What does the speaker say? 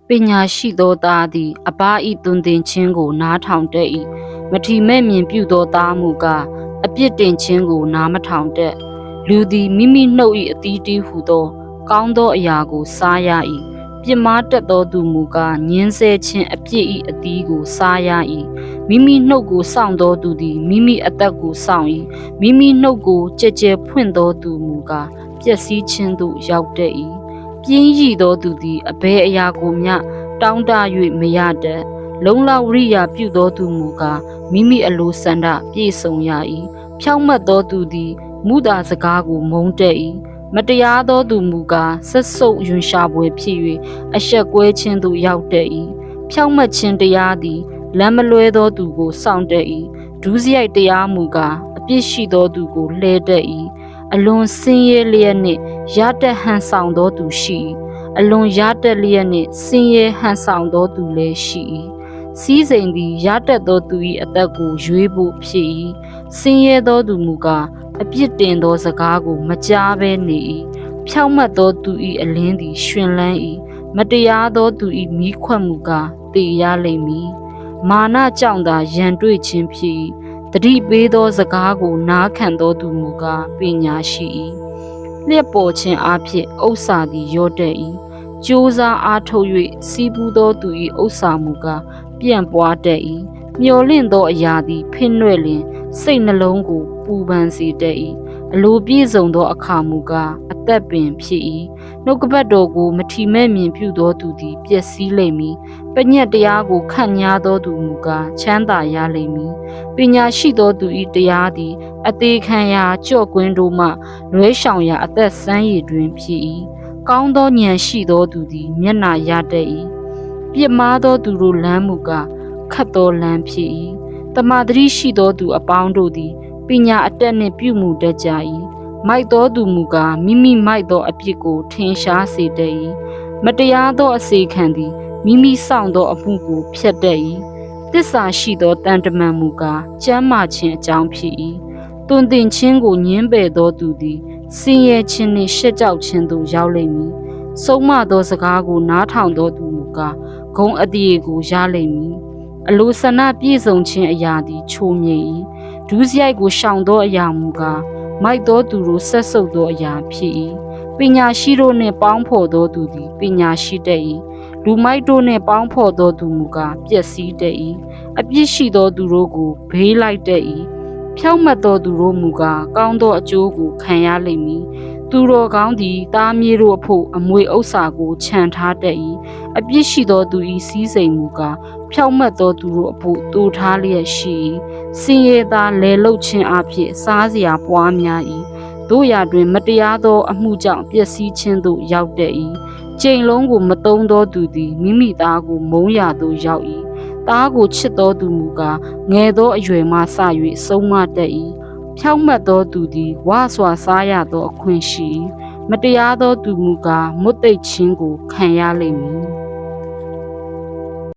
ပညာရှိသောသားသည်အဘ၏သွန်သင်ခြင်းကိုနားထောင်တတ်၏မထီမဲ့မြင်ပြုသောသားမူကားအပြစ်တင်ခြင်းကိုနားမထောင်တတ်လူသည်မိမိနှုတ်၏အသီးတီးဟုသောကောင်းသောအရာကိုစားရ၏ပြစ်မှားတတ်သောသူမူကားညှင်းဆဲခြင်းအပြစ်၏အသီးကိုစားရ၏မိမိနှုတ်ကိုစောင့်သောသူသည်မိမိအသက်ကိုစောင့်၏မိမိနှုတ်ကိုကြဲကြဲဖွင့်သောသူမူကားပျက်စီးခြင်းသို့ရောက်တတ်၏ပြင်းရည်သောသူသည်အဘယ်အရာကိုမျှတောင်းတ၍မရတတ်လုံလဝရိယပြုသောသူမူကားမိမိအလိုဆန္ဒပြည့်စုံရ၏ဖြောင့်မတ်သောသူသည်မူတာစကားကိုမုန်းတတ်၏မတရားသောသူမူကားဆက်ဆုပ်ယွန်ရှာပွဲဖြစ်၍အဆက်ကွဲခြင်းသို့ရောက်တတ်၏ဖြောင့်မတ်ခြင်းတရားသည်လမ်းမလွဲသောသူကိုစောင့်တတ်၏ဒုစရိုက်တရားမူကားအပြစ်ရှိသောသူကိုလှဲတတ်၏အလွန်ဆင်းရဲလျက်နှင့်ရတတ်ဟန်ဆောင်သောသူရှိ၏အလွန်ရတတ်လျက်နှင့်ဆင်းရဲဟန်ဆောင်သောသူလည်းရှိ၏စီးစိမ်သည်ရတတ်သောသူ၏အသက်ကိုရွေးဖို့ဖြစ်၏ဆင်းရဲသောသူမူကားအပြစ်တင်သောစကားကိုမကြားဘဲနေ၏ဖြောင့်မတ်သောသူ၏အလင်းသည်ရှင်လန်း၏မတရားသောသူ၏မိခွက်မူကားတည်ရလိမ့်မည်မာနကြောင့်သာရန်တွေ့ခြင်းဖြစ်၏တတိပေးသောစကားကိုနားခံသောသူမူကားပညာရှိ၏လျက်ပေါ်ခြင်းအဖြစ်ဥစ္စာသည်ရောတတ်၏ကြိုးစားအားထုတ်၍စီးပူးသောသူ၏ဥစ္စာမူကားပြန့်ပွားတတ်၏မျော်လင့်သောအရာသည်ဖိနှဲ့လျင်စိတ်နှလုံးကိုပူပန်စေတတ်၏အလိုပြည့်စုံသောအခါမူကားအသက်ပင်ဖြစ်၏နှုတ်ကပတ်တော်ကိုမထီမဲ့မြင်ပြုသောသူသည်ပျက်စီးလိမ့်မည်ပညတ်တရားကိုခန့်ညားသောသူမူကားချမ်းသာရလိမ့်မည်ပညာရှိသောသူ၏တရားသည်အသေးခံရာကြော့ကွင်းတို့မှလွဲရှောင်ရာအသက်ဆန်းရည်တွင်ဖြစ်၏ကောင်းသောဉာဏ်ရှိသောသူသည်မျက်နာရတတ်၏ပြစ်မှားသောသူတို့လမ်းမူကားခတ်သောလမ်းဖြစ်၏တမာတိရှိသောသူအပေါင်းတို့သည်ပညာအတက်နှင့်ပြုမှုတတ်ကြ၏မိုက်သောသူမူကားမိမိမိုက်သောအပြစ်ကိုထင်ရှားစေတတ်၏မတရားသောအစေခံသည်မိမိဆောင်သောအမှုကိုဖျက်တတ်၏သစ္စာရှိသောတန်တမန်မူကားကျမ်းမာခြင်းအကြောင်းဖြစ်၏တွင်တင်ခြင်းကိုညှင်းပယ်သောသူသည်ဆင်းရဲခြင်းနှင့်ရှက်ကြောက်ခြင်းသို့ရောက်လိမ့်မည်ဆုံးမသောစကားကိုနားထောင်သောသူမူကားဂုဏ်အတရေကိုရလိမ့်မည်အလိုဆန္ဒပြည့်စုံခြင်းအရာသည်ချိုးမြိတ်၏ဒုစရိုက်ကိုရှောင်သောအရာမူကားမိုက်သောသူတို့ဆက်ဆုပ်သောအရာဖြစ်၏ပညာရှိတို့နှင့်ပေါင်းဖော်သောသူသည်ပညာရှိတတ်၏လူမိုက်တို့နှင့်ပေါင်းဖော်သောသူမူကားပျက်စီးတတ်၏အပြစ်ရှိသောသူတို့ကိုဘေးလိုက်တတ်၏ဖြောင့်မတ်သောသူတို့မူကားကောင်းသောအကျိုးကိုခံရလိမ့်မည်သူတော်ကောင်းသည်တားမြေးတို့အဖို့အမွေဥစ္စာကိုခြံထားတတ်၏အပြစ်ရှိသောသူ၏စည်းစိမ်မူကားဖြောင့်မတ်သောသူတို့အဖို့တူထားလျက်ရှိ၏စင်ရသားလဲလုတ်ခြင်းအဖြစ်စားစရာပွားများ၏တို့ရာတွင်မတရားသောအမှုကြောင့်ပျက်စီးခြင်းသို့ရောက်တတ်၏ကြိမ်လုံးကိုမတုံးသောသူသည်မိမိသားကိုမုန်းရာသို့ရောက်၏သားကိုချစ်သောသူမူကားငယ်သောအရွယ်မှစ၍ဆုံးမတတ်၏ဖြောင့်မတ်သောသူသည်ဝါစွာစားရသောအခွင့်ရှိ၏မတရားသောသူမူကားမွတ်သိပ်ခြင်းကိုခံရလိမ့်မည်